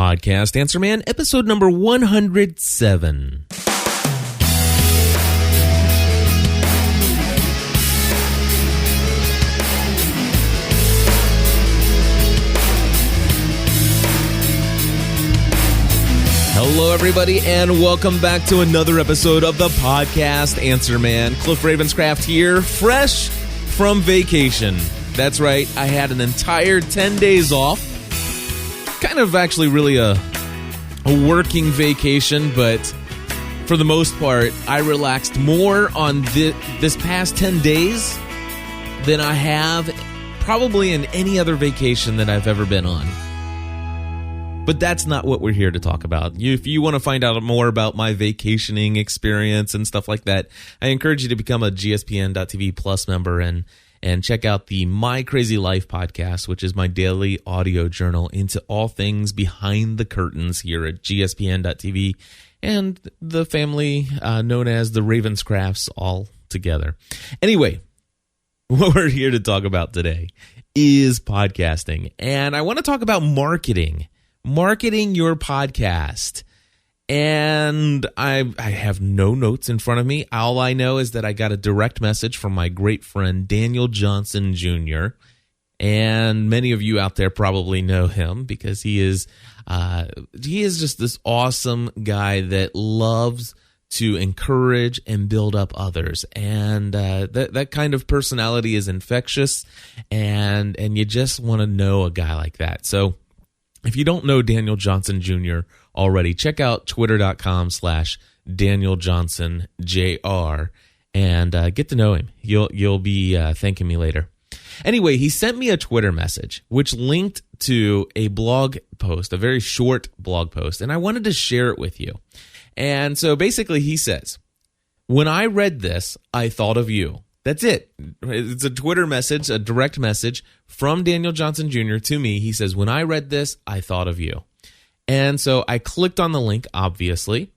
Podcast Answer Man, episode number 107. Hello, everybody, and welcome back to another episode of the Podcast Answer Man. Cliff Ravenscraft here, fresh from vacation. That's right, I had an entire 10 days off. Kind of actually really a working vacation, but for the most part, I relaxed more on this past 10 days than I have probably in any other vacation that I've ever been on. But that's not what we're here to talk about. If you want to find out more about my vacationing experience and stuff like that, I encourage you to become a GSPN.TV Plus member and check out the My Crazy Life podcast, which is my daily audio journal into all things behind the curtains here at GSPN.TV and the family known as the Ravenscrafts all together. Anyway, what we're here to talk about today is podcasting, and I want to talk about marketing your podcast. And I have no notes in front of me. All I know is that I got a direct message from my great friend Daniel Johnson Jr. And many of you out there probably know him because he is just this awesome guy that loves to encourage and build up others. And that kind of personality is infectious, and you just want to know a guy like that. So if you don't know Daniel Johnson Jr. already, check out twitter.com/DanielJohnsonJR and get to know him. You'll be thanking me later. Anyway, he sent me a Twitter message, which linked to a blog post, a very short blog post, and I wanted to share it with you. And so basically he says, when I read this, I thought of you. That's it. It's a Twitter message, a direct message from Daniel Johnson Jr. to me. He says, when I read this, I thought of you. And so I clicked on the link, obviously,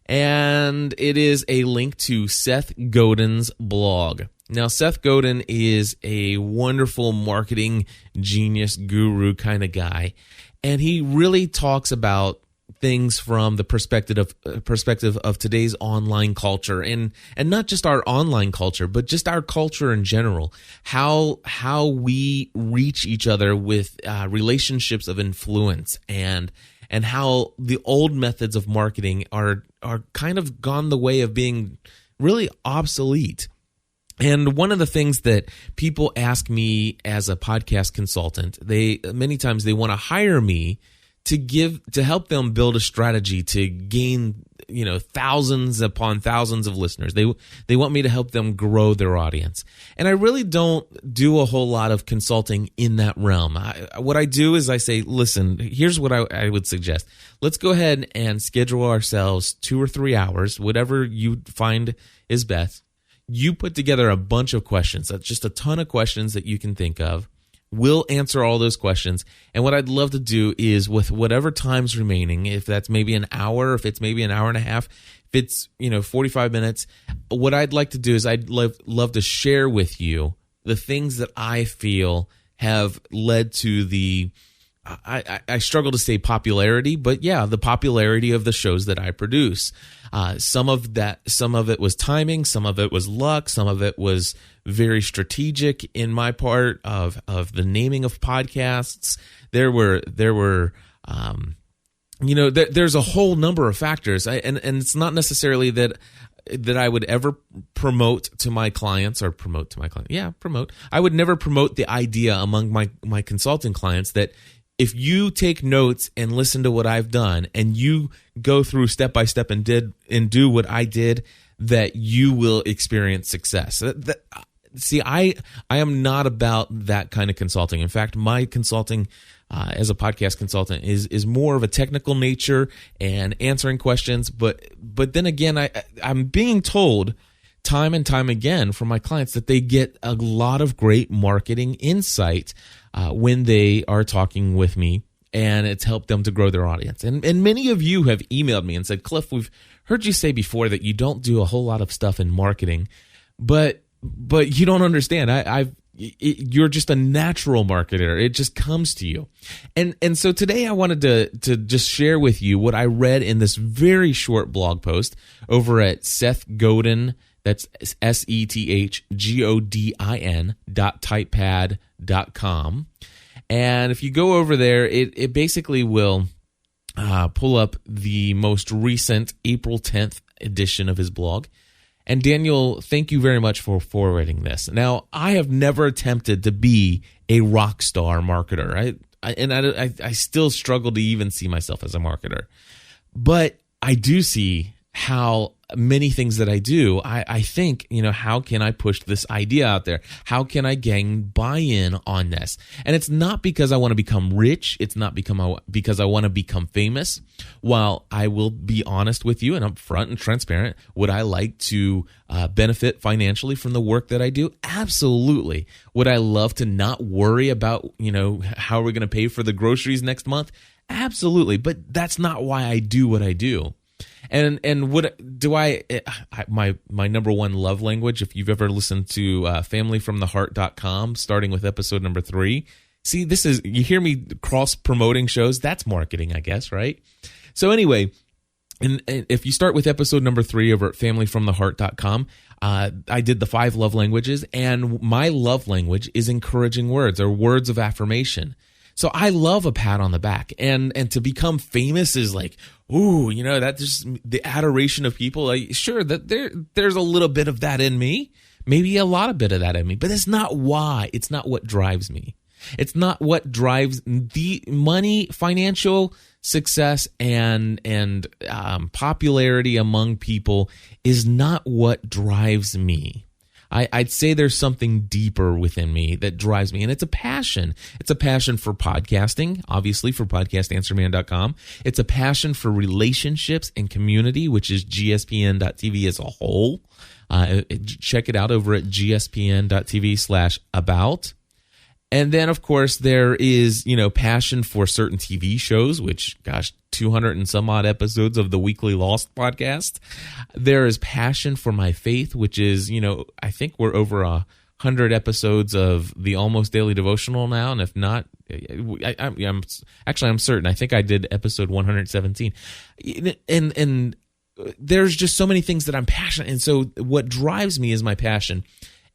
and it is a link to Seth Godin's blog. Now, Seth Godin is a wonderful marketing genius guru kind of guy, and he really talks about things from the perspective of today's online culture, and not just our online culture, but just our culture in general. How we reach each other with relationships of influence, and how the old methods of marketing are kind of gone the way of being really obsolete. And one of the things that people ask me as a podcast consultant, many times they want to hire me to help them build a strategy to gain, thousands upon thousands of listeners. They want me to help them grow their audience. And I really don't do a whole lot of consulting in that realm. What I do is I say, listen, here's what I would suggest. Let's go ahead and schedule ourselves 2 or 3 hours, whatever you find is best. You put together a bunch of questions. That's just a ton of questions that you can think of. We'll answer all those questions. And what I'd love to do is, with whatever time's remaining, if that's maybe an hour, if it's maybe an hour and a half, if it's 45 minutes, what I'd like to do is I'd love to share with you the things that I feel have led to the I struggle to say popularity, but yeah, the popularity of the shows that I produce. Some of it was timing, some of it was luck, some of it was very strategic in my part of the naming of podcasts. There's a whole number of factors, and it's not necessarily that I would ever promote to my clients. I would never promote the idea among my consulting clients that if you take notes and listen to what I've done and you go through step by step and do what I did, that you will experience success. See, I am not about that kind of consulting. In fact, my consulting as a podcast consultant is more of a technical nature and answering questions. But then again, I'm being told time and time again from my clients that they get a lot of great marketing insight when they are talking with me, and it's helped them to grow their audience. And many of you have emailed me and said, Cliff, we've heard you say before that you don't do a whole lot of stuff in marketing, but you don't understand. you're just a natural marketer. It just comes to you. And so today I wanted to just share with you what I read in this very short blog post over at Seth Godin. That's SethGodin.typepad.com. And if you go over there, it basically will pull up the most recent April 10th edition of his blog. And Daniel, thank you very much for forwarding this. Now, I have never attempted to be a rock star marketer. I still struggle to even see myself as a marketer. But I do see how many things that I do, I think, how can I push this idea out there? How can I gain buy-in on this? And it's not because I want to become rich. It's not because I want to become famous. While I will be honest with you and upfront and transparent, would I like to benefit financially from the work that I do? Absolutely. Would I love to not worry about, how we're going to pay for the groceries next month? Absolutely. But that's not why I do what I do. And what do my number one love language, if you've ever listened to familyfromtheheart.com, starting with episode number 3, see, you hear me cross promoting shows, that's marketing, I guess, right? So anyway, and if you start with episode number 3 over at familyfromtheheart.com, I did the 5 love languages, and my love language is encouraging words or words of affirmation. So I love a pat on the back, and to become famous is like, ooh, that's just the adoration of people. Sure, that there's a little bit of that in me, maybe a lot of bit of that in me, but it's not why. It's not what drives me. It's not what drives the money, financial success, and popularity among people is not what drives me. I'd say there's something deeper within me that drives me, and it's a passion. It's a passion for podcasting, obviously, for podcastanswerman.com. It's a passion for relationships and community, which is gspn.tv as a whole. Check it out over at gspn.tv/about. And then, of course, there is, passion for certain TV shows, which, 200 and some odd episodes of the Weekly Lost podcast. There is passion for my faith, which is, I think we're over 100 episodes of the Almost Daily Devotional now. And if not, I'm certain. I think I did episode 117. And there's just so many things that I'm passionate. And so what drives me is my passion.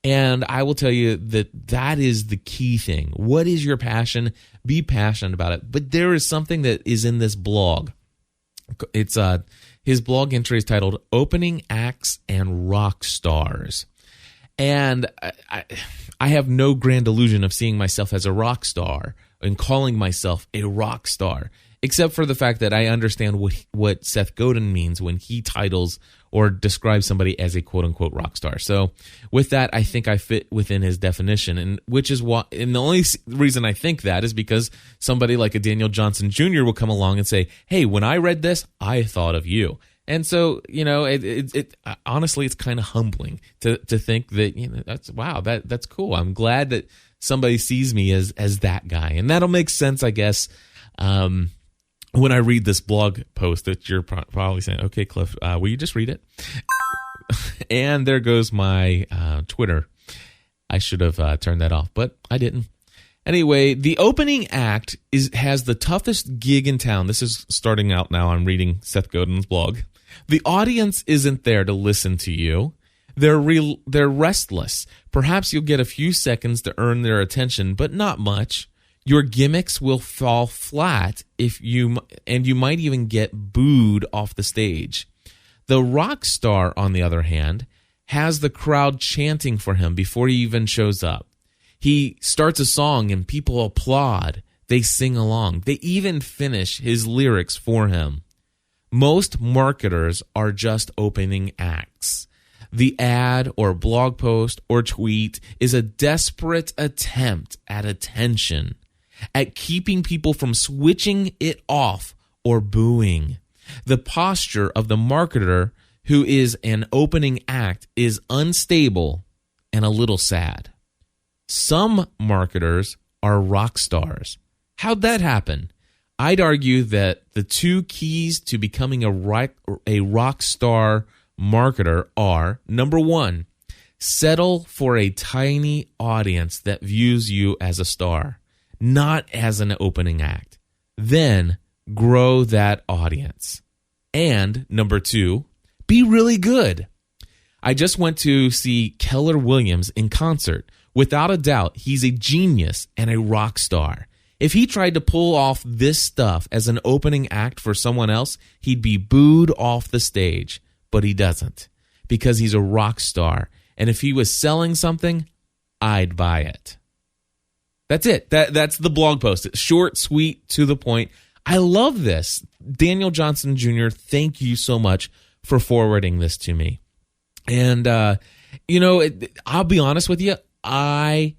And I will tell you that is the key thing. What is your passion? Be passionate about it. But there is something that is in this blog. It's his blog entry is titled "Opening Acts and Rock Stars." And I have no grand illusion of seeing myself as a rock star and calling myself a rock star, except for the fact that I understand what Seth Godin means when he titles or describes somebody as a quote-unquote rock star. So with that, I think I fit within his definition, and the only reason I think that is because somebody like a Daniel Johnson Jr. will come along and say, hey, when I read this, I thought of you. And so, honestly, it's kind of humbling to think that, that's cool. I'm glad that somebody sees me as that guy. And that'll make sense, I guess, when I read this blog post that you're probably saying, okay, Cliff, will you just read it? And there goes my Twitter. I should have turned that off, but I didn't. Anyway, the opening act has the toughest gig in town. This is starting out now. I'm reading Seth Godin's blog. The audience isn't there to listen to you. They're restless. Perhaps you'll get a few seconds to earn their attention, but not much. Your gimmicks will fall flat you might even get booed off the stage. The rock star, on the other hand, has the crowd chanting for him before he even shows up. He starts a song and people applaud. They sing along. They even finish his lyrics for him. Most marketers are just opening acts. The ad or blog post or tweet is a desperate attempt at attention, at keeping people from switching it off or booing. The posture of the marketer who is an opening act is unstable and a little sad. Some marketers are rock stars. How'd that happen? I'd argue that the two keys to becoming a rock star marketer are, number one, Settle for a tiny audience that views you as a star, not as an opening act. Then grow that audience. And number 2, be really good. I just went to see Keller Williams in concert. Without a doubt, he's a genius and a rock star. If he tried to pull off this stuff as an opening act for someone else, he'd be booed off the stage. But he doesn't, because he's a rock star. And if he was selling something, I'd buy it. That's it. That's the blog post. It's short, sweet, to the point. I love this. Daniel Johnson Jr., thank you so much for forwarding this to me. And, I'll be honest with you. I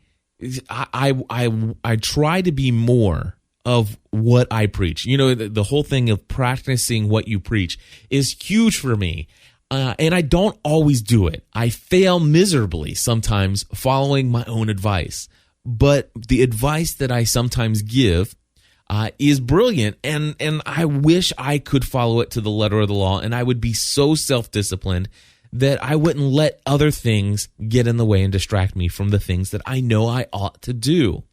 try to be more of what I preach. The whole thing of practicing what you preach is huge for me. And I don't always do it. I fail miserably sometimes following my own advice. But the advice that I sometimes give is brilliant, and I wish I could follow it to the letter of the law, and I would be so self-disciplined that I wouldn't let other things get in the way and distract me from the things that I know I ought to do.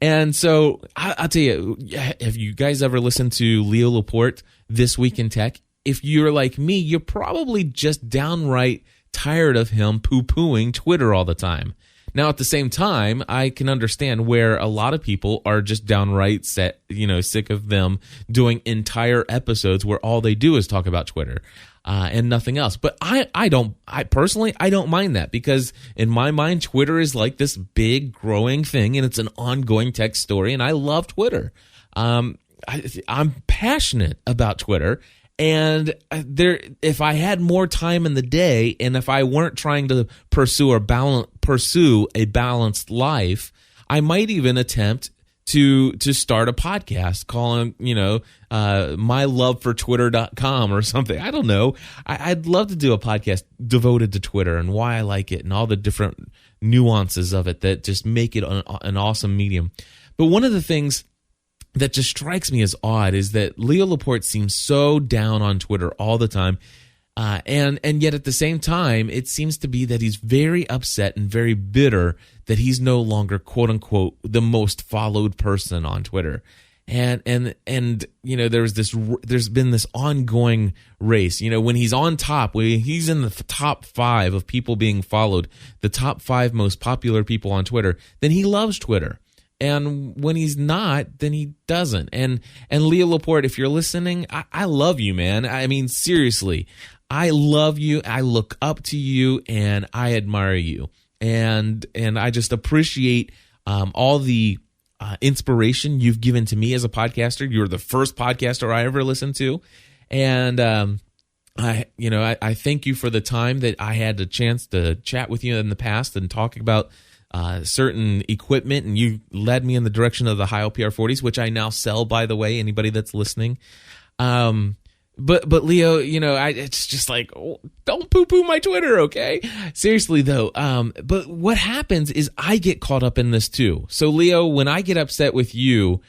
And so I'll tell you, have you guys ever listened to Leo Laporte, This Week in Tech? If you're like me, you're probably just downright tired of him poo-pooing Twitter all the time. Now, at the same time, I can understand where a lot of people are just downright sick of them doing entire episodes where all they do is talk about Twitter and nothing else. But I personally don't mind that, because in my mind, Twitter is like this big growing thing, and it's an ongoing tech story, and I love Twitter. I'm passionate about Twitter. And if I had more time in the day, and if I weren't trying to pursue a balanced life, I might even attempt to start a podcast calling, mylovefortwitter.com or something. I don't know. I'd love to do a podcast devoted to Twitter and why I like it and all the different nuances of it that just make it an awesome medium. But one of the things that just strikes me as odd is that Leo Laporte seems so down on Twitter all the time. And yet at the same time, it seems to be that he's very upset and very bitter that he's no longer, quote unquote, the most followed person on Twitter. And there's been this ongoing race. When he's on top, when he's in the top 5 of people being followed, the top 5 most popular people on Twitter, then he loves Twitter. And when he's not, then he doesn't. And Leo Laporte, if you're listening, I love you, man. I mean, seriously, I love you. I look up to you, and I admire you. And I just appreciate all the inspiration you've given to me as a podcaster. You're the first podcaster I ever listened to, and I thank you for the time that I had the chance to chat with you in the past and talk about certain equipment, and you led me in the direction of the Heil PR40s, which I now sell, by the way, anybody that's listening. But Leo, it's just like, don't poo-poo my Twitter, okay? Seriously, though. But what happens is I get caught up in this, too. So, Leo, when I get upset with you,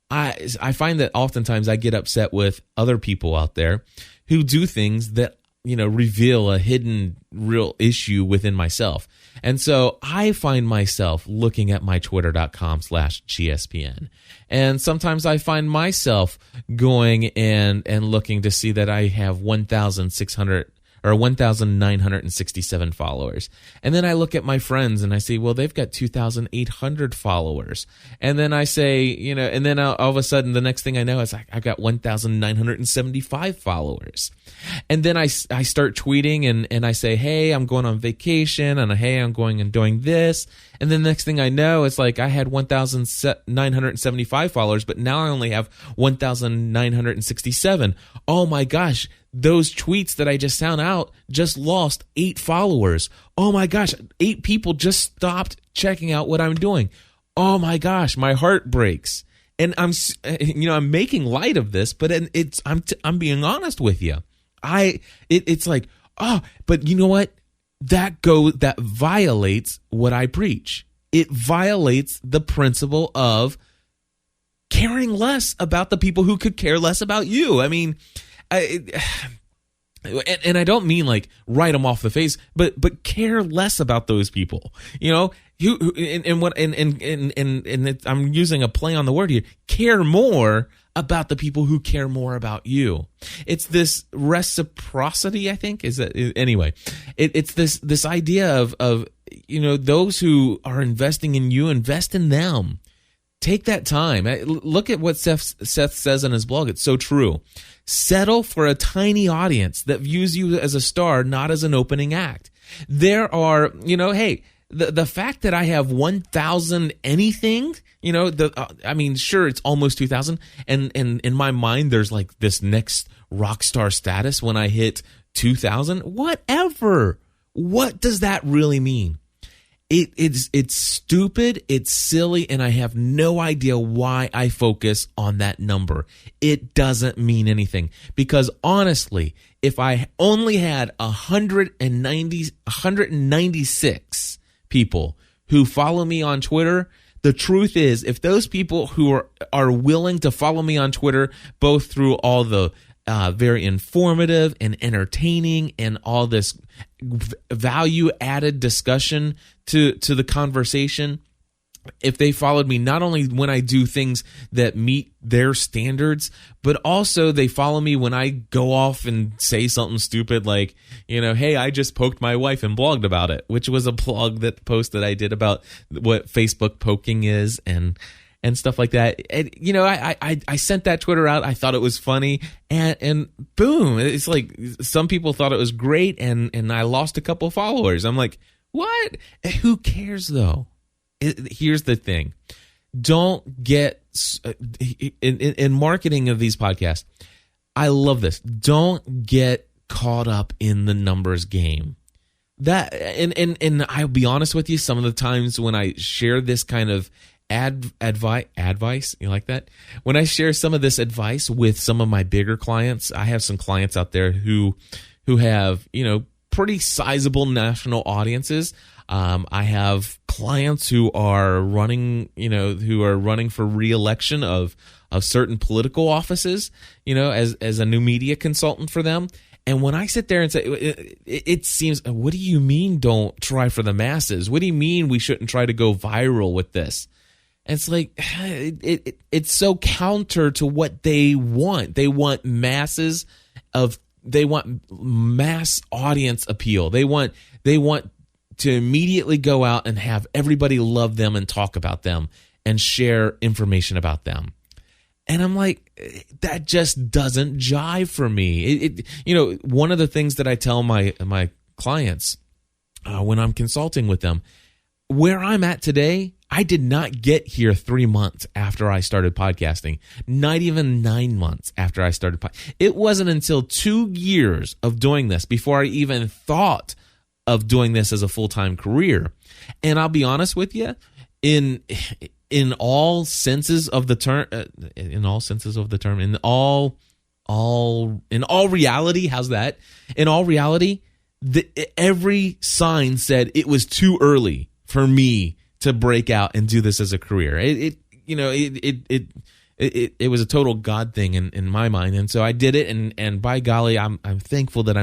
I find that oftentimes I get upset with other people out there who do things that, reveal a hidden real issue within myself. And so I find myself looking at my twitter.com/GSPN. And sometimes I find myself going and looking to see that I have 1,967 followers. And then I look at my friends and I say, well, they've got 2,800 followers. And then I say, and then all of a sudden the next thing I know is I've got 1,975 followers. And then I start tweeting and I say, hey, I'm going on vacation, and hey, I'm going and doing this. And then the next thing I know, it's like I had 1,975 followers, but now I only have 1,967. Oh my gosh, those tweets that I just sound out just lost 8 followers. Oh my gosh, 8 people just stopped checking out what I'm doing. Oh my gosh, my heart breaks. And I'm making light of this, but I'm being honest with you. It's like, but you know what? That violates what I preach. It violates the principle of caring less about the people who could care less about you. I mean, And I don't mean like write them off the face, but care less about those people. You know, I'm using a play on the word here. Care more about the people who care more about you. It's this reciprocity, I think. Anyway? It's this idea of you know, those who are investing in you, invest in them. Take that time. Look at what Seth says in his blog. It's so true. Settle for a tiny audience that views you as a star, not as an opening act. There are, you know, hey, the fact that I have 1,000 anything, you know, I mean, sure, it's almost 2,000. And in my mind, there's like this next rock star status when I hit 2,000. Whatever. What does that really mean? It's stupid, it's silly, and I have no idea why I focus on that number. It doesn't mean because honestly, if I only had 196 people who follow me on Twitter, the truth is, if those people who are willing to follow me on Twitter, both through all the very informative and entertaining and all this value added discussion to the conversation, if they followed me not only when I do things that meet their standards, but also they follow me when I go off and say something stupid like, you know, hey, I just poked my wife and blogged about it, which was a post that I did about what Facebook poking is and stuff like that. And, you know, I sent that Twitter out. I thought it was funny, and boom, it's like some people thought it was great, and I lost a couple followers. I'm like, what? Who cares though? Here's the thing. Don't get in marketing of these podcasts. I love this. Don't get caught up in the numbers game. That and I'll be honest with you, some of the times when I share this kind of advice, you like that? When I share some of this advice with some of my bigger clients, I have some clients out there who have, you know, pretty sizable national audiences. I have clients who are running, you know, for re-election of certain political offices, you know, as a new media consultant for them. And when I sit there and say, it seems, what do you mean don't try for the masses? What do you mean we shouldn't try to go viral with this? And it's like, it's so counter to what they want. They want mass audience appeal. They want to immediately go out and have everybody love them and talk about them and share information about them. And I'm like, that just doesn't jive for me. You know, one of the things that I tell my clients when I'm consulting with them, where I'm at today, I did not get here 3 months after I started podcasting, not even 9 months after I started. It wasn't until 2 years of doing this before I even thought of doing this as a full-time career. And I'll be honest with you, in all senses of the term, in all reality, how's that? In all reality, every sign said it was too early for me to break out and do this as a career. It was a total God thing in my mind, and so I did it. And by golly, I'm thankful that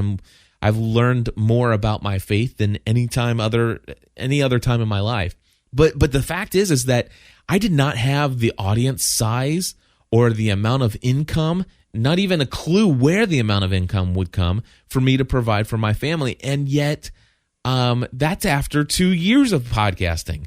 I've learned more about my faith than any other time in my life. But the fact is that I did not have the audience size or the amount of income, not even a clue where the amount of income would come for me to provide for my family. And yet, that's after 2 years of podcasting.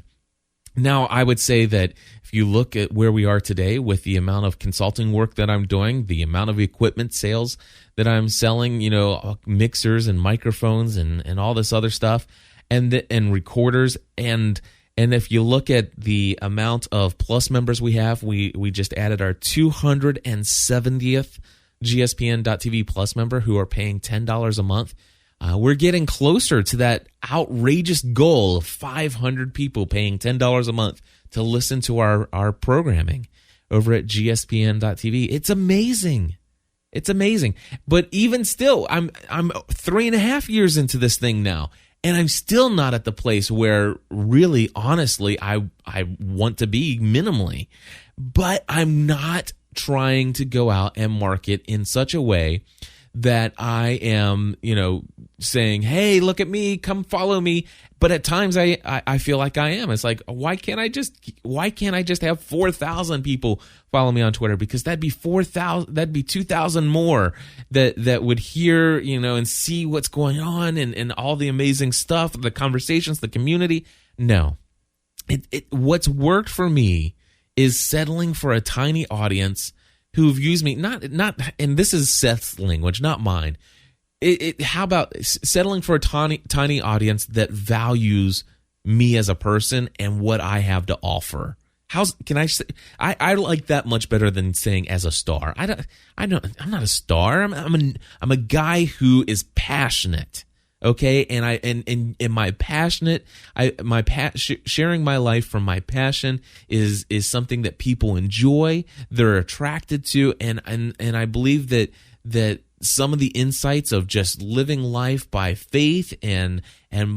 Now, I would say that if you look at where we are today with the amount of consulting work that I'm doing, the amount of equipment sales that I'm selling, you know, mixers and microphones and all this other stuff, and recorders, and if you look at the amount of Plus members we have, we just added our 270th GSPN.TV Plus member who are paying $10 a month. We're getting closer to that outrageous goal of 500 people paying $10 a month to listen to our programming over at gspn.tv. It's amazing. It's amazing. But even still, I'm 3.5 years into this thing now, and I'm still not at the place where really, honestly, I want to be minimally. But I'm not trying to go out and market in such a way that I am, saying, hey, look at me, come follow me. But at times I feel like I am. It's like, why can't I just have 4,000 people follow me on Twitter? Because that'd be 2,000 more that would hear, and see what's going on and all the amazing stuff, the conversations, the community. No, what's worked for me is settling for a tiny audience who views me not, and this is Seth's language, not mine. How about settling for a tiny audience that values me as a person and what I have to offer? I like that much better than saying as a star. I'm not a star. I'm a guy who is passionate. Okay, and my passionate, sharing my life from my passion is something that people enjoy, they're attracted to, and I believe that some of the insights of just living life by faith and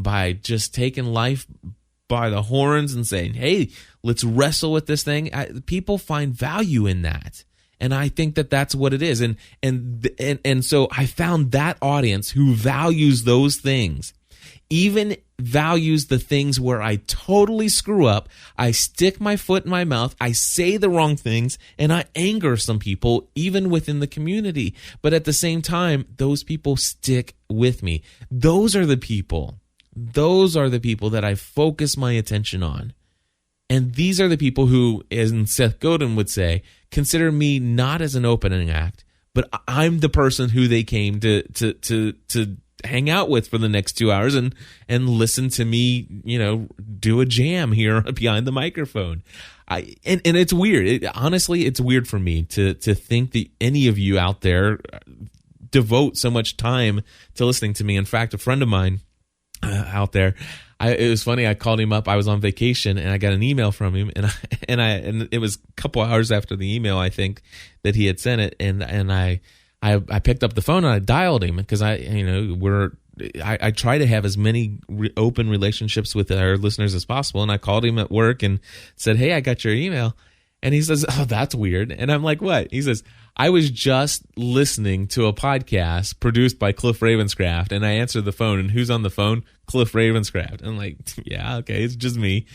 by just taking life by the horns and saying, hey, let's wrestle with this thing. People find value in that. And I think that that's what it is. And so I found that audience who values those things, even values the things where I totally screw up. I stick my foot in my mouth. I say the wrong things and I anger some people, even within the community. But at the same time, those people stick with me. Those are the people that I focus my attention on. And these are the people who, as Seth Godin would say, consider me not as an opening act, but I'm the person who they came to hang out with for the next 2 hours and listen to me, do a jam here behind the microphone. And it's weird. Honestly, it's weird for me to think that any of you out there devote so much time to listening to me. In fact, a friend of mine out there, it was funny. I called him up. I was on vacation, and I got an email from him, and it was a couple hours after the email, I think, that he had sent it, and I picked up the phone and I dialed him because I try to have as many open relationships with our listeners as possible, and I called him at work and said, "Hey, I got your email," and he says, "Oh, that's weird," and I'm like, "What?" He says, I was just listening to a podcast produced by Cliff Ravenscraft, and I answered the phone, and who's on the phone? Cliff Ravenscraft. I'm like, yeah, okay, it's just me.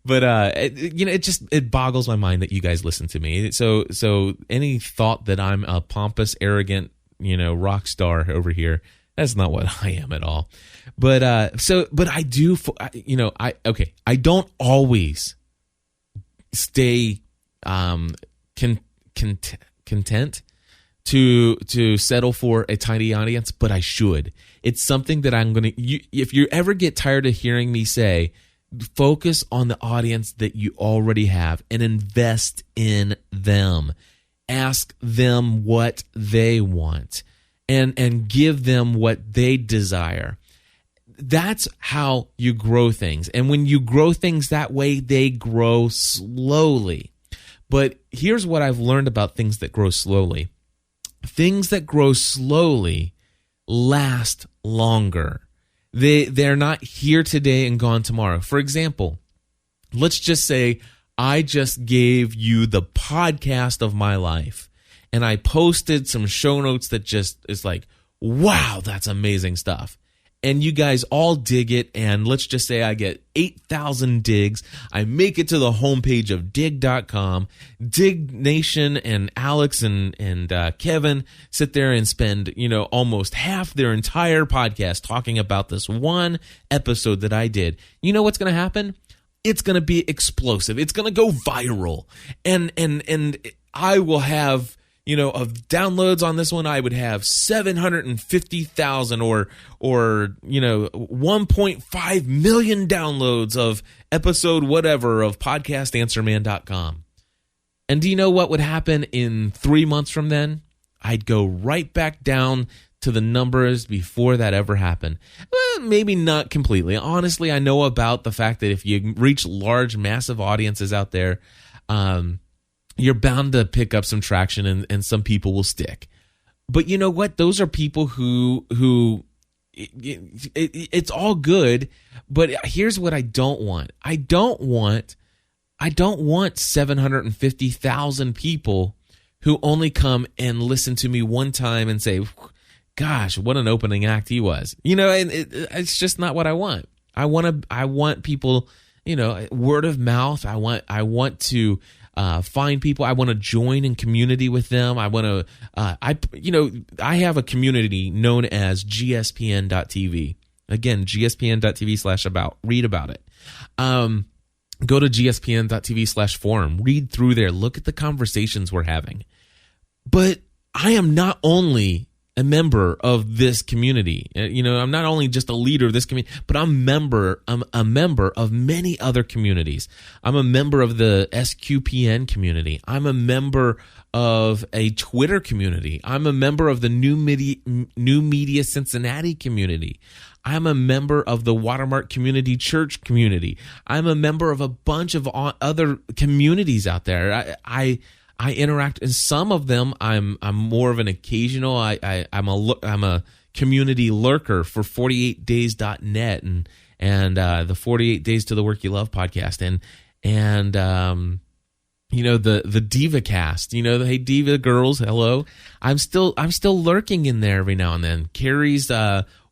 But it boggles my mind that you guys listen to me. So any thought that I'm a pompous, arrogant, rock star over here, that's not what I am at all. But I do, I don't always stay content to settle for a tiny audience, but I should. It's something that I'm going to, if you ever get tired of hearing me say, focus on the audience that you already have and invest in them. Ask them what they want and give them what they desire. That's how you grow things. And when you grow things that way, they grow slowly. But here's what I've learned about things that grow slowly. Things that grow slowly last longer. They're not here today and gone tomorrow. For example, let's just say I just gave you the podcast of my life, and I posted some show notes that just is like, wow, that's amazing stuff. And you guys all dig it, and let's just say I get 8,000 digs. I make it to the homepage of dig.com. Dig Nation and Alex and Kevin sit there and spend, almost half their entire podcast talking about this one episode that I did. You know what's going to happen? It's going to be explosive. It's going to go viral. And I will have, of downloads on this one, I would have 750,000 or 1.5 million downloads of episode whatever of podcastanswerman.com. And do you know what would happen in 3 months from then? I'd go right back down to the numbers before that ever happened. Well, maybe not completely. Honestly, I know about the fact that if you reach large, massive audiences out there, you're bound to pick up some traction and some people will stick. But you know what? Those are people who it's all good, but here's what I don't want. I don't want 750,000 people who only come and listen to me one time and say, gosh, what an opening act he was. You know, and it's just not what I want. I want people, you know, word of mouth. I want to find people. I want to join in community with them. I want to, I have a community known as gspn.tv. Again, gspn.tv/about. Read about it. Go to gspn.tv/forum. Read through there. Look at the conversations we're having. But I am not only a member of this community. You know, I'm not only just a leader of this community, but I'm a member of many other communities. I'm a member of the SQPN community. I'm a member of a Twitter community. I'm a member of the New Media Cincinnati community. I'm a member of the Watermark Community Church community. I'm a member of a bunch of other communities out there. I interact in some of them. I'm more of an occasional. I'm a community lurker for 48days.net and the 48 Days to the Work You Love podcast and you know, the Diva cast, you know, the Hey Diva girls, hello. I'm still lurking in there every now and then. Carrie's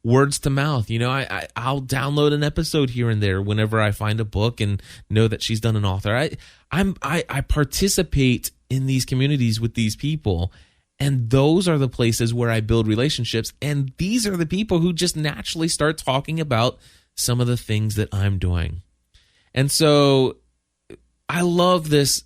words to mouth, you know, I'll download an episode here and there whenever I find a book and know that she's done an author. I participate in these communities with these people, and those are the places where I build relationships, and these are the people who just naturally start talking about some of the things that I'm doing. And so I love this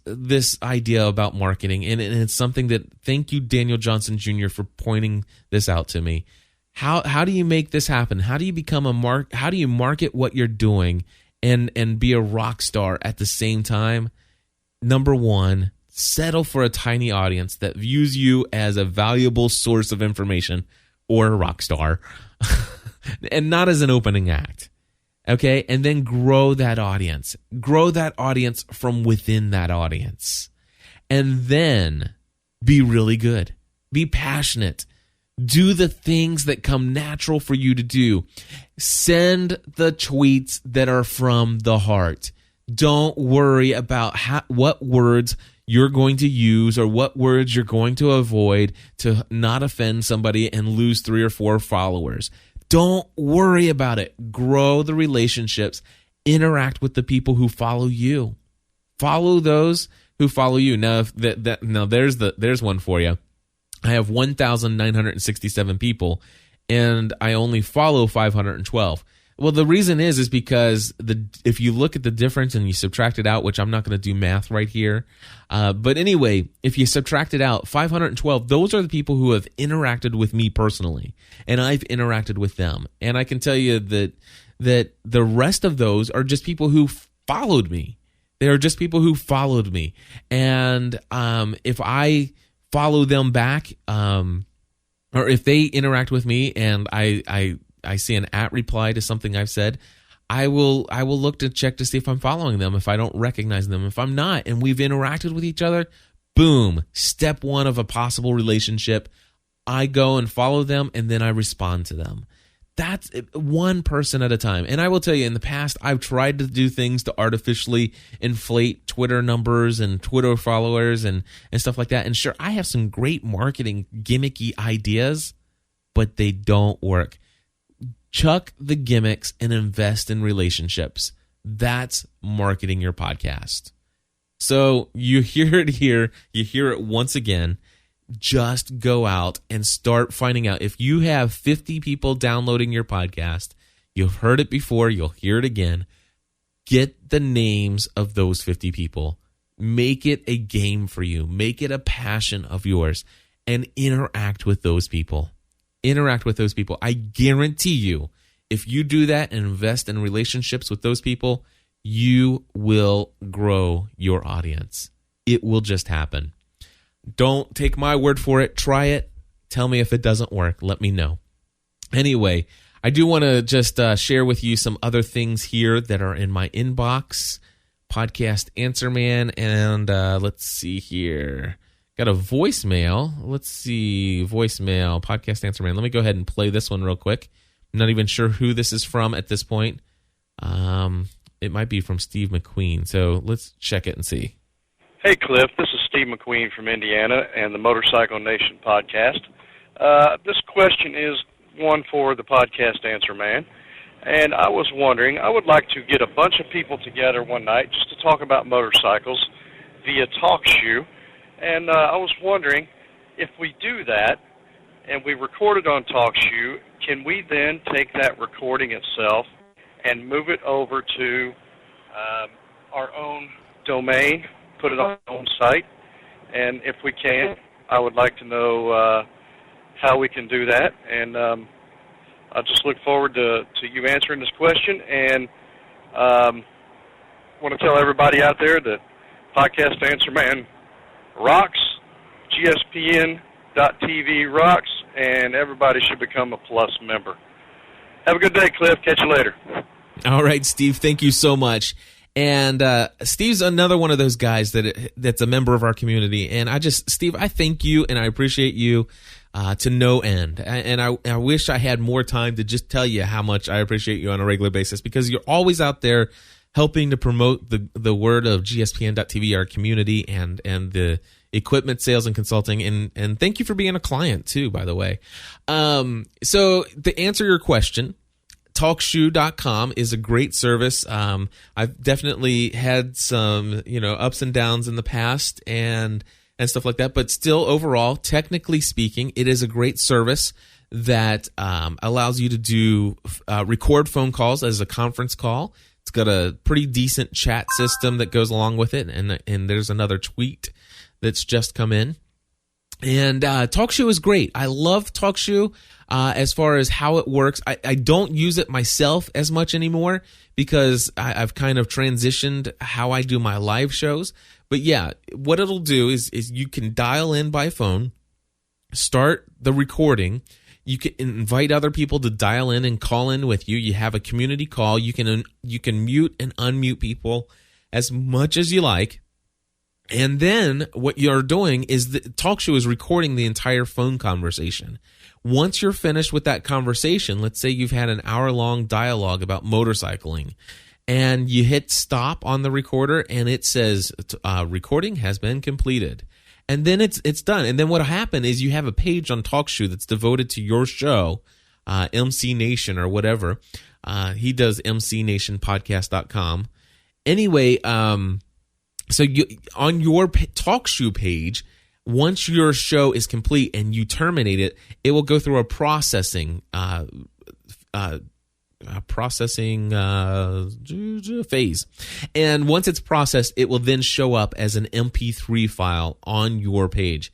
idea about marketing, and it's something that, thank you, Daniel Johnson Jr., for pointing this out to me. How do you make this happen? How do you become how do you market what you're doing and be a rock star at the same time? Number one, settle for a tiny audience that views you as a valuable source of information or a rock star and not as an opening act. Okay? And then grow that audience. Grow that audience from within that audience. And then be really good. Be passionate. Do the things that come natural for you to do. Send the tweets that are from the heart. Don't worry about what words you're going to use or what words you're going to avoid to not offend somebody and lose 3 or 4 followers. Don't worry about it. Grow the relationships. Interact with the people who follow you. Follow those who follow you. Now, there's one for you. I have 1,967 people, and I only follow 512. Well, the reason is because if you look at the difference and you subtract it out, which I'm not going to do math right here, but anyway, if you subtract it out, 512, those are the people who have interacted with me personally, and I've interacted with them. And I can tell you that the rest of those are just people who followed me. They are just people who followed me. And if I follow them back, or if they interact with me and I see an @ reply to something I've said, I will look to check to see if I'm following them, if I don't recognize them. If I'm not, and we've interacted with each other, boom, step 1 of a possible relationship. I go and follow them, and then I respond to them. That's one person at a time. And I will tell you, in the past, I've tried to do things to artificially inflate Twitter numbers and Twitter followers and stuff like that. And sure, I have some great marketing gimmicky ideas, but they don't work. Chuck the gimmicks and invest in relationships. That's marketing your podcast. So you hear it here. You hear it once again. Just go out and start finding out. If you have 50 people downloading your podcast, you've heard it before, you'll hear it again. Get the names of those 50 people. Make it a game for you. Make it a passion of yours and interact with those people. Interact with those people. I guarantee you, if you do that and invest in relationships with those people, you will grow your audience. It will just happen. Don't take my word for it. Try it. Tell me if it doesn't work. Let me know. Anyway, I do want to just share with you some other things here that are in my inbox. Podcast Answer Man, and let's see here. Got a voicemail. Let's see. Voicemail, Podcast Answer Man. Let me go ahead and play this one real quick. I'm not even sure who this is from at this point. It might be from Steve McQueen. So let's check it and see. Hey, Cliff. This is Steve McQueen from Indiana and the Motorcycle Nation podcast. This question is one for the podcast answer man. And I was wondering, I would like to get a bunch of people together one night just to talk about motorcycles via TalkShoe. And I was wondering, if we do that and we record it on TalkShoe, can we then take that recording itself and move it over to our own domain, put it on our own site? And if we can, I would like to know how we can do that. And I just look forward to you answering this question, and want to tell everybody out there that Podcast Answer Man rocks, GSPN.TV rocks, and everybody should become a Plus member. Have a good day, Cliff. Catch you later. All right, Steve, thank you so much. And Steve's another one of those guys that's a member of our community. And Steve, I thank you and I appreciate you to no end. And I wish I had more time to just tell you how much I appreciate you on a regular basis, because you're always out there helping to promote the word of GSPN.TV, our community, and the equipment sales and consulting. And thank you for being a client too, by the way. So to answer your question, TalkShoe.com is a great service. I've definitely had some, ups and downs in the past and stuff like that, but still overall, technically speaking, it is a great service that allows you to do record phone calls as a conference call. It's got a pretty decent chat system that goes along with it, and there's another tweet that's just come in. And TalkShoe is great. I love TalkShoe as far as how it works. I don't use it myself as much anymore because I've kind of transitioned how I do my live shows. But yeah, what it'll do is you can dial in by phone, start the recording. You can invite other people to dial in and call in with you. You have a community call. You can mute and unmute people as much as you like. And then what you're doing is the TalkShoe is recording the entire phone conversation. Once you're finished with that conversation, let's say you've had an hour-long dialogue about motorcycling, and you hit stop on the recorder, and it says recording has been completed. And then it's done. And then what will happen is you have a page on TalkShoe that's devoted to your show, MC Nation or whatever. He does mcnationpodcast.com. Anyway, so you on your TalkShoe page, once your show is complete and you terminate it, it will go through a processing phase. And once it's processed, it will then show up as an MP3 file on your page.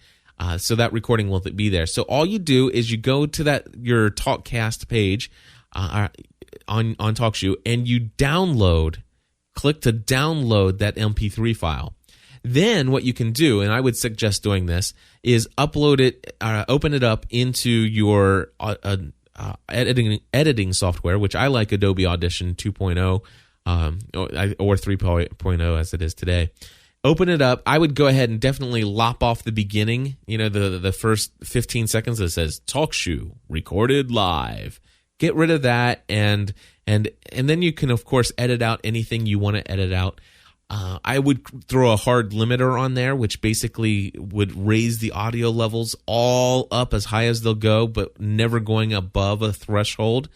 So that recording will be there. So all you do is you go to your TalkCast page on TalkShoe, and you click to download that MP3 file. Then what you can do, and I would suggest doing this, is upload it, open it up into your editing software, which I like Adobe Audition 2.0 or 3.0 as it is today. Open it up. I would go ahead and definitely lop off the beginning, the first 15 seconds that says TalkShoe recorded live. Get rid of that, and then you can, of course, edit out anything you want to edit out. I would throw a hard limiter on there, which basically would raise the audio levels all up as high as they'll go, but never going above a threshold,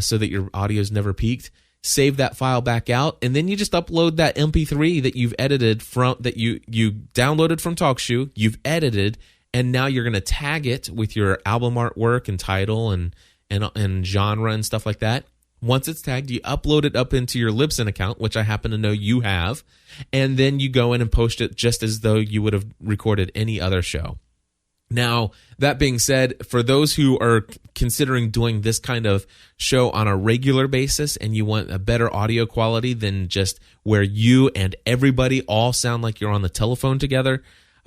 so that your audio is never peaked. Save that file back out, and then you just upload that MP3 that you've edited that you downloaded from TalkShoe, you've edited, and now you're going to tag it with your album artwork and title and genre and stuff like that. Once it's tagged, you upload it up into your Libsyn account, which I happen to know you have, and then you go in and post it just as though you would have recorded any other show. Now, that being said, for those who are considering doing this kind of show on a regular basis and you want a better audio quality than just where you and everybody all sound like you're on the telephone together,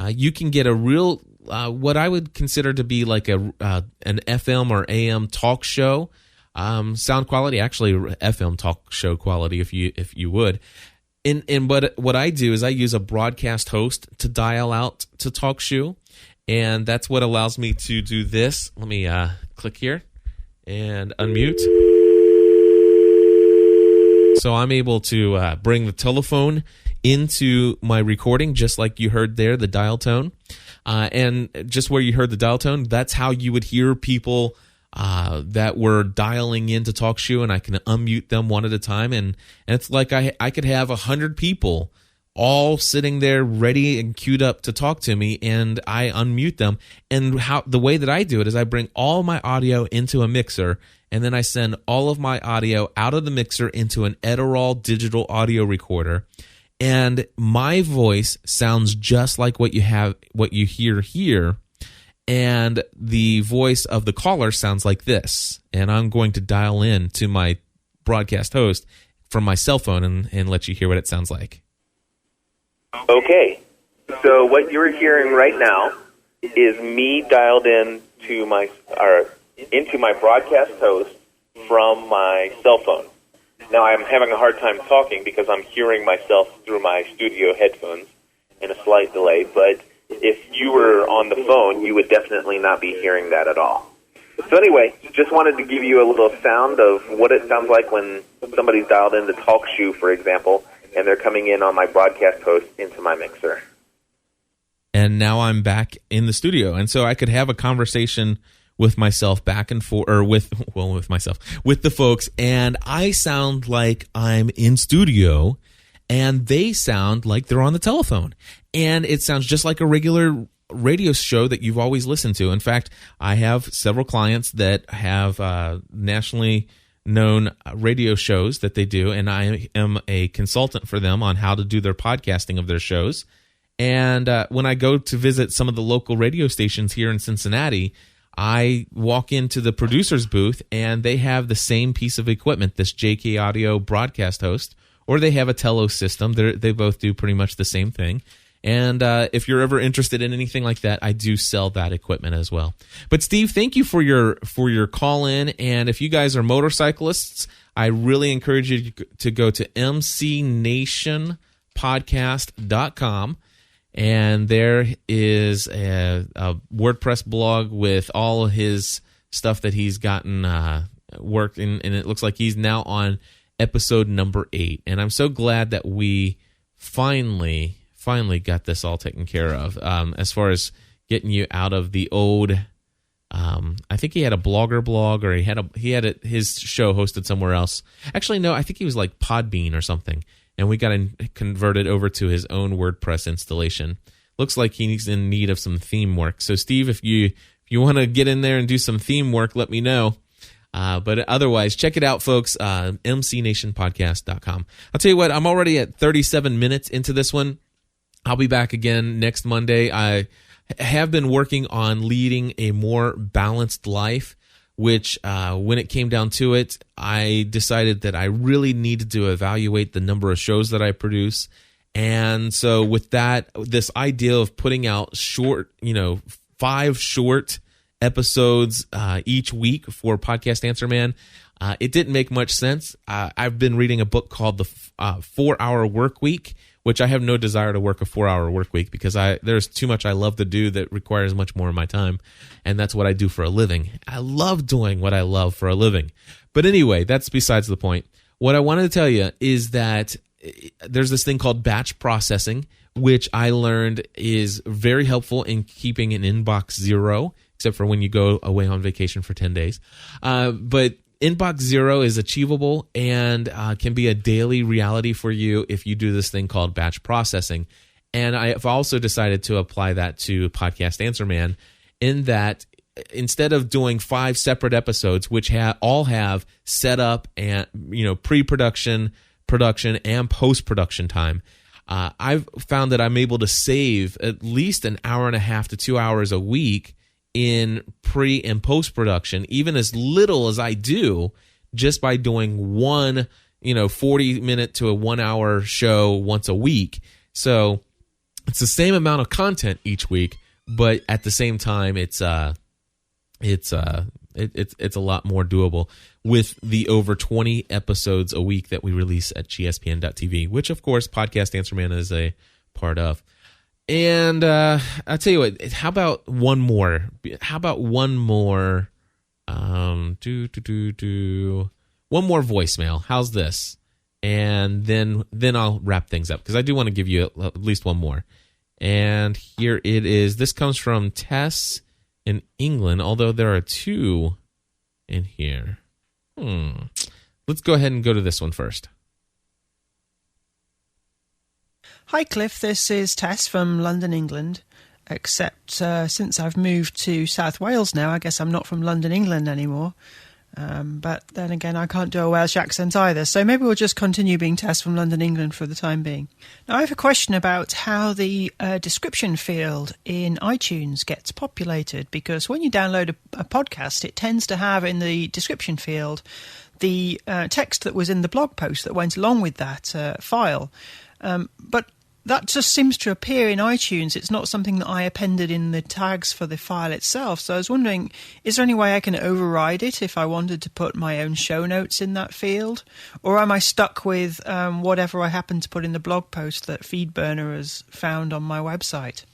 you can get a real, what I would consider to be like an FM or AM talk show sound quality, actually FM talk show quality if you would. And what I do is I use a broadcast host to dial out to TalkShoe, and that's what allows me to do this. Let me click here and unmute. So I'm able to bring the telephone into my recording, just like you heard there, the dial tone. And just where you heard the dial tone, that's how you would hear people that were dialing into TalkShoe, and I can unmute them one at a time. And it's like I could have 100 people all sitting there ready and queued up to talk to me, and I unmute them. And the way that I do it is I bring all my audio into a mixer, and then I send all of my audio out of the mixer into an Edirol digital audio recorder. And my voice sounds just like what you hear here, and the voice of the caller sounds like this. And I'm going to dial in to my broadcast host from my cell phone and let you hear what it sounds like. Okay, so what you're hearing right now is me dialed in to into my broadcast host from my cell phone. Now I'm having a hard time talking because I'm hearing myself through my studio headphones in a slight delay, but if you were on the phone, you would definitely not be hearing that at all. So anyway, just wanted to give you a little sound of what it sounds like when somebody's dialed into TalkShoe, for example, and they're coming in on my broadcast host into my mixer. And now I'm back in the studio, and so I could have a conversation with myself back and forth, or with the folks, and I sound like I'm in studio, and they sound like they're on the telephone. And it sounds just like a regular radio show that you've always listened to. In fact, I have several clients that have nationally known radio shows that they do, and I am a consultant for them on how to do their podcasting of their shows. And when I go to visit some of the local radio stations here in Cincinnati, I walk into the producer's booth, and they have the same piece of equipment, this JK Audio broadcast host, or they have a Telos system. They both do pretty much the same thing. And if you're ever interested in anything like that, I do sell that equipment as well. But Steve, thank you for your call in. And if you guys are motorcyclists, I really encourage you to go to mcnationpodcast.com. And there is a WordPress blog with all of his stuff that he's gotten worked in, and it looks like he's now on episode number 8. And I'm so glad that we finally got this all taken care of, as far as getting you out of the old. I think he had a Blogger blog, or he had his show hosted somewhere else. Actually, no, I think he was like Podbean or something. And we got converted over to his own WordPress installation. Looks like he's in need of some theme work. So, Steve, if you want to get in there and do some theme work, let me know. But otherwise, check it out, folks, mcnationpodcast.com. I'll tell you what, I'm already at 37 minutes into this one. I'll be back again next Monday. I have been working on leading a more balanced life, which when it came down to it, I decided that I really needed to evaluate the number of shows that I produce. And so with that, this idea of putting out 5 short episodes each week for Podcast Answer Man, it didn't make much sense. I've been reading a book called The 4-Hour Work Week, which I have no desire to work a 4-hour work week because there's too much I love to do that requires much more of my time, and that's what I do for a living. I love doing what I love for a living. But anyway, that's besides the point. What I wanted to tell you is that there's this thing called batch processing, which I learned is very helpful in keeping an inbox zero, except for when you go away on vacation for 10 days. But inbox zero is achievable and can be a daily reality for you if you do this thing called batch processing. And I've also decided to apply that to Podcast Answer Man, in that instead of doing 5 separate episodes, which all have setup and pre-production, production, and post-production time, I've found that I'm able to save at least an hour and a half to 2 hours a week in pre and post production, even as little as I do, just by doing one 40-minute to a 1-hour show once a week. So it's the same amount of content each week, but at the same time, it's a lot more doable with the over 20 episodes a week that we release at gspn.tv, which of course Podcast Answer Man is a part of. And I'll tell you what, how about one more? One more voicemail. How's this? And then I'll wrap things up, because I do want to give you at least one more. And here it is. This comes from Tess in England, although there are two in here. Let's go ahead and go to this one first. Hi, Cliff. This is Tess from London, England. Except since I've moved to South Wales now, I guess I'm not from London, England anymore. But then again, I can't do a Welsh accent either. So maybe we'll just continue being Tess from London, England for the time being. Now, I have a question about how the description field in iTunes gets populated. Because when you download a podcast, it tends to have in the description field the text that was in the blog post that went along with that file. But that just seems to appear in iTunes. It's not something that I appended in the tags for the file itself. So I was wondering, is there any way I can override it if I wanted to put my own show notes in that field? Or am I stuck with whatever I happen to put in the blog post that FeedBurner has found on my website?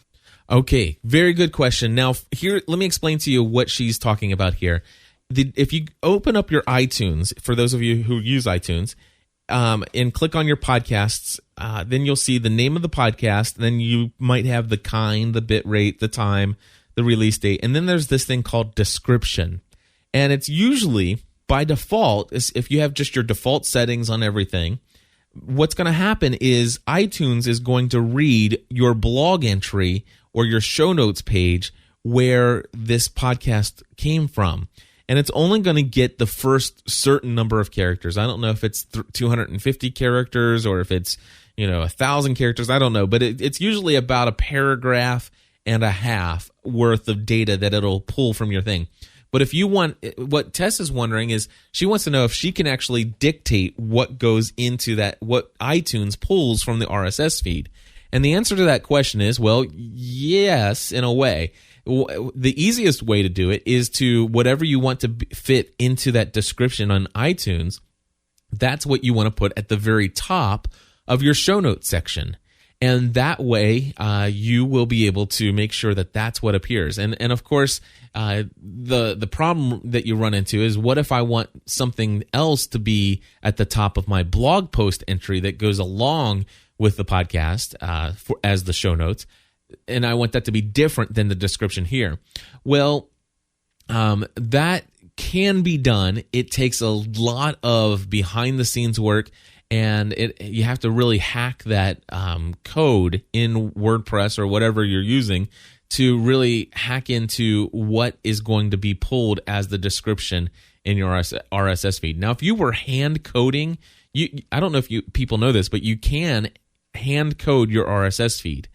Okay, very good question. Now, here, let me explain to you what she's talking about here. If you open up your iTunes, for those of you who use iTunes, and click on your podcasts, then you'll see the name of the podcast. Then you might have the kind, the bit rate, the time, the release date. And then there's this thing called description. And it's usually, by default, if you have just your default settings on everything, what's going to happen is iTunes is going to read your blog entry or your show notes page where this podcast came from. And it's only going to get the first certain number of characters. I don't know if it's 250 characters or if it's 1,000 characters. I don't know. But it's usually about a paragraph and a half worth of data that it'll pull from your thing. But if you want, what Tess is wondering is she wants to know if she can actually dictate what goes into that, what iTunes pulls from the RSS feed. And the answer to that question is, well, yes, in a way. The easiest way to do it is to whatever you want to fit into that description on iTunes, that's what you want to put at the very top of your show notes section. And that way, you will be able to make sure that that's what appears. And of course, the problem that you run into is, what if I want something else to be at the top of my blog post entry that goes along with the podcast as the show notes? And I want that to be different than the description here. Well, that can be done. It takes a lot of behind-the-scenes work, and you have to really hack that code in WordPress or whatever you're using to really hack into what is going to be pulled as the description in your RSS feed. Now, if you were hand coding, I don't know if people know this, but you can hand code your RSS feed.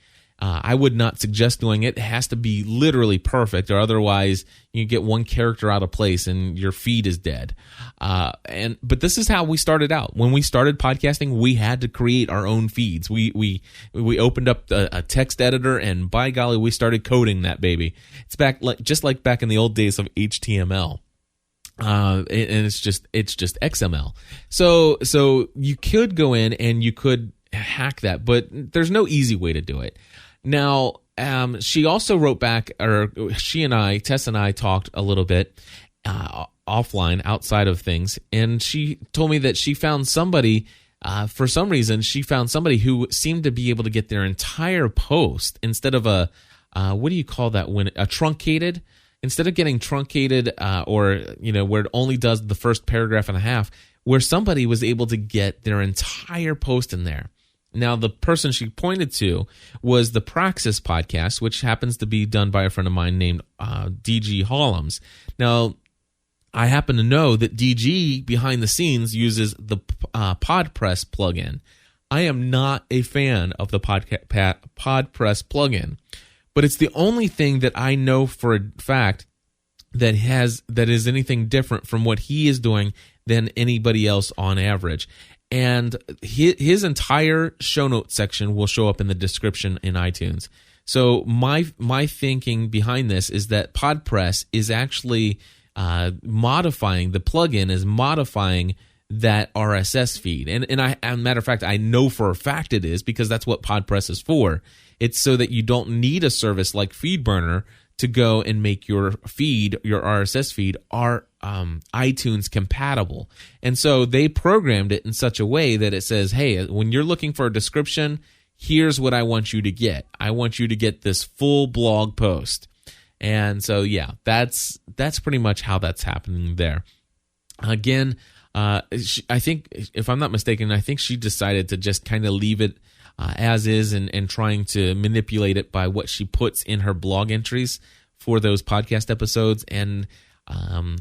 I would not suggest doing it. It has to be literally perfect, or otherwise you get one character out of place and your feed is dead. But this is how we started out. When we started podcasting, we had to create our own feeds. We opened up a text editor, and by golly, we started coding that baby. It's just like back in the old days of HTML. And it's just XML. So you could go in and you could hack that, but there's no easy way to do it. Now, she also wrote back, or Tess and I talked a little bit offline, outside of things, and she told me that she found somebody, for some reason, who seemed to be able to get their entire post instead of a truncated. Instead of getting truncated, or where it only does the first paragraph and a half, where somebody was able to get their entire post in there. Now, the person she pointed to was the Praxis podcast, which happens to be done by a friend of mine named DG Hollums. Now, I happen to know that DG, behind the scenes, uses the PodPress plugin. I am not a fan of the PodPress plugin, but it's the only thing that I know for a fact that is anything different from what he is doing than anybody else on average. And his entire show note section will show up in the description in iTunes. So my thinking behind this is that PodPress is actually modifying, the plugin is modifying that RSS feed. And as a matter of fact, I know for a fact it is, because that's what PodPress is for. It's so that you don't need a service like FeedBurner to go and make your feed, your RSS feed, iTunes compatible. And so they programmed it in such a way that it says, hey, when you're looking for a description, here's what I want you to get. I want you to get this full blog post. And so, yeah, that's pretty much how that's happening there. Again, I think, if I'm not mistaken, I think she decided to just kind of leave it as is and trying to manipulate it by what she puts in her blog entries for those podcast episodes. And, don't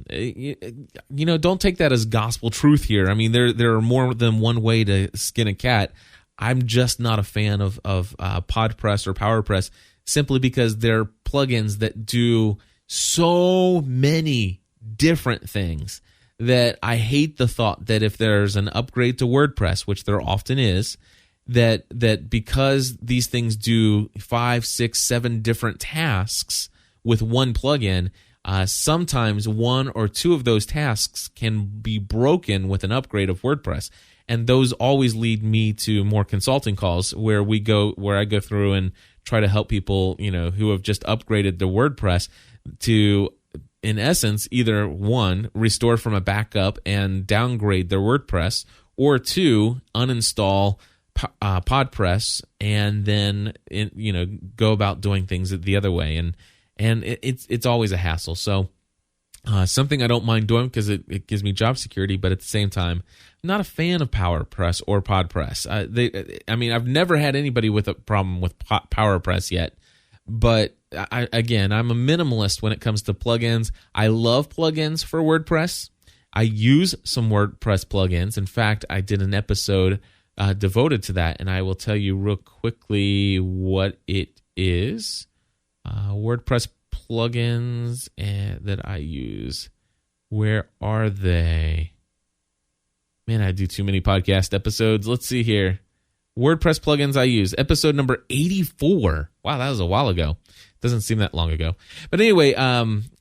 take that as gospel truth here. I mean, there are more than one way to skin a cat. I'm just not a fan of PodPress or PowerPress simply because they're plugins that do so many different things that I hate the thought that if there's an upgrade to WordPress, which there often is, that because these things do 5, 6, 7 different tasks with one plugin, sometimes one or two of those tasks can be broken with an upgrade of WordPress. And those always lead me to more consulting calls where I go through and try to help people, who have just upgraded their WordPress to, in essence, either one, restore from a backup and downgrade their WordPress, or two, uninstall PodPress and then go about doing things the other way. And it's always a hassle. So something I don't mind doing because it gives me job security, but at the same time, I'm not a fan of PowerPress or PodPress. I've never had anybody with a problem with PowerPress yet, but I'm a minimalist when it comes to plugins. I love plugins for WordPress. I use some WordPress plugins. In fact, I did an episode devoted to that, and I will tell you real quickly what it is. WordPress plugins that I use. Where are they? Man, I do too many podcast episodes. Let's see here. WordPress plugins I use. Episode number 84. Wow, that was a while ago. Doesn't seem that long ago. But anyway,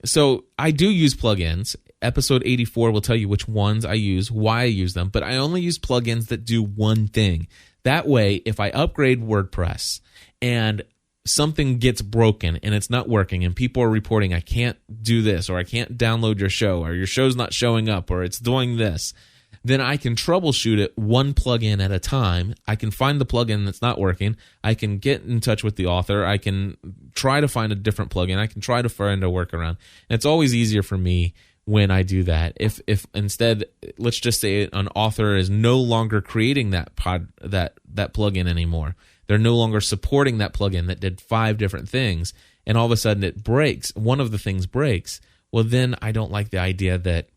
so I do use plugins. Episode 84 will tell you which ones I use, why I use them. But I only use plugins that do one thing. That way, if I upgrade WordPress and something gets broken and it's not working and people are reporting I can't do this, or I can't download your show, or your show's not showing up, or it's doing this, then I can troubleshoot it one plugin at a time. I can find the plugin that's not working. I can get in touch with the author. I can try to find a different plugin. I can try to find a workaround. And it's always easier for me when I do that. If instead, let's just say an author is no longer creating that plugin anymore. They're no longer supporting that plugin that did 5 different things, and all of a sudden it breaks. One of the things breaks. Well, then I don't like the idea that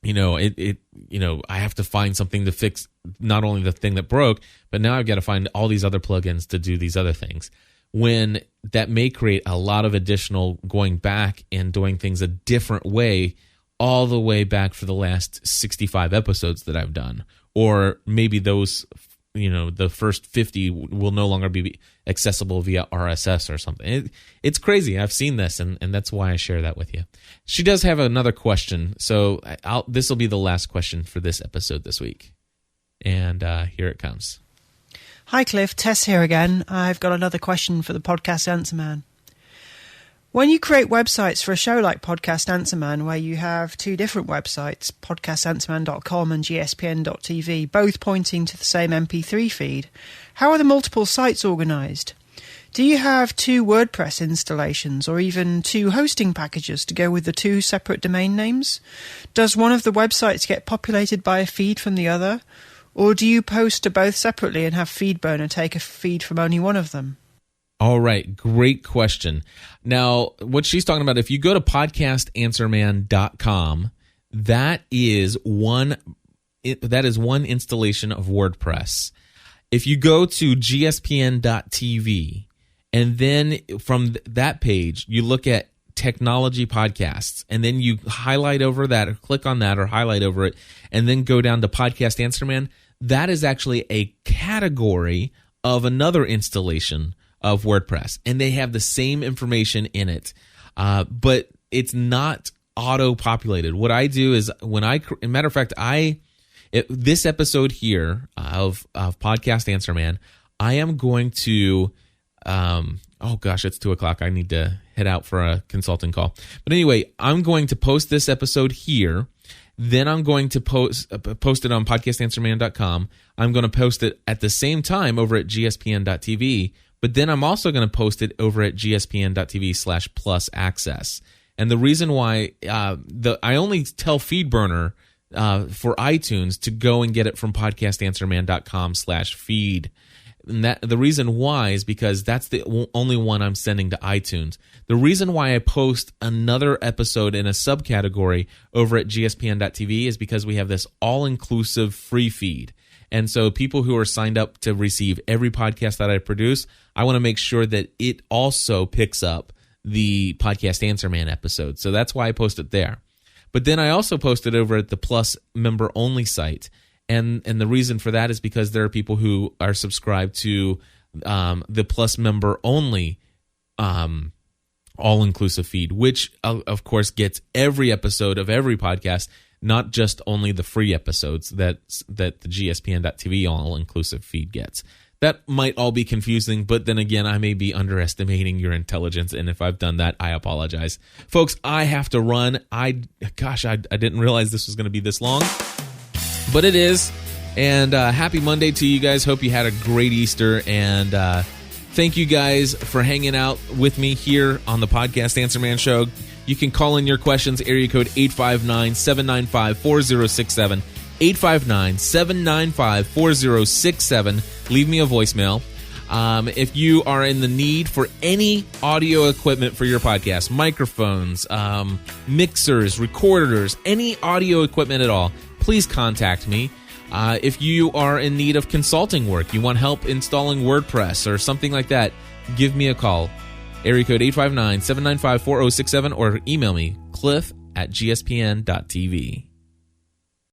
I have to find something to fix not only the thing that broke, but now I've got to find all these other plugins to do these other things. When that may create a lot of additional going back and doing things a different way, all the way back for the last 65 episodes that I've done, or maybe those. The first 50 will no longer be accessible via RSS or something. It's crazy. I've seen this, and that's why I share that with you. She does have another question, so this will be the last question for this episode this week. And here it comes. Hi, Cliff. Tess here again. I've got another question for the Podcast Answer Man. When you create websites for a show like Podcast Answer Man, where you have 2 different websites, podcastanswerman.com and gspn.tv, both pointing to the same MP3 feed, how are the multiple sites organized? Do you have 2 WordPress installations or even 2 hosting packages to go with the 2 separate domain names? Does one of the websites get populated by a feed from the other? Or do you post to both separately and have FeedBurner take a feed from only one of them? All right, great question. Now, what she's talking about, if you go to podcastanswerman.com, that is one installation of WordPress. If you go to gspn.tv, and then from that page, you look at technology podcasts, and then you highlight over that, or click on that, or highlight over it, and then go down to Podcast Answer Man, that is actually a category of another installation of WordPress, and they have the same information in it, but it's not auto-populated. What I do is as a matter of fact, this episode here of Podcast Answer Man, I am going to, it's 2:00. I need to head out for a consulting call. But anyway, I'm going to post this episode here, Then I'm going to post it on podcastanswerman.com. I'm going to post it at the same time over at gspn.tv, but then I'm also going to post it over at gspn.tv/plus access. And the reason why I only tell FeedBurner for iTunes to go and get it from podcastanswerman.com/feed. And the reason why is because that's the only one I'm sending to iTunes. The reason why I post another episode in a subcategory over at gspn.tv is because we have this all-inclusive free feed. And so people who are signed up to receive every podcast that I produce, I want to make sure that it also picks up the Podcast Answer Man episode. So that's why I post it there. But then I also post it over at the Plus member-only site. And the reason for that is because there are people who are subscribed to the Plus member only all-inclusive feed, which of course gets every episode of every podcast, not just only the free episodes that the gspn.tv all-inclusive feed gets. That might all be confusing, but then again, I may be underestimating your intelligence, and if I've done that, I apologize. Folks, I have to run. I didn't realize this was going to be this long. But it is, and happy Monday to you guys. Hope you had a great Easter, and thank you guys for hanging out with me here on the Podcast Answer Man Show. You can call in your questions, area code 859-795-4067, 859-795-4067. Leave me a voicemail. If you are in the need for any audio equipment for your podcast, microphones, mixers, recorders, any audio equipment at all, please contact me. If you are in need of consulting work, you want help installing WordPress or something like that, give me a call. Area code 859-795-4067 or email me, cliff@gspn.tv.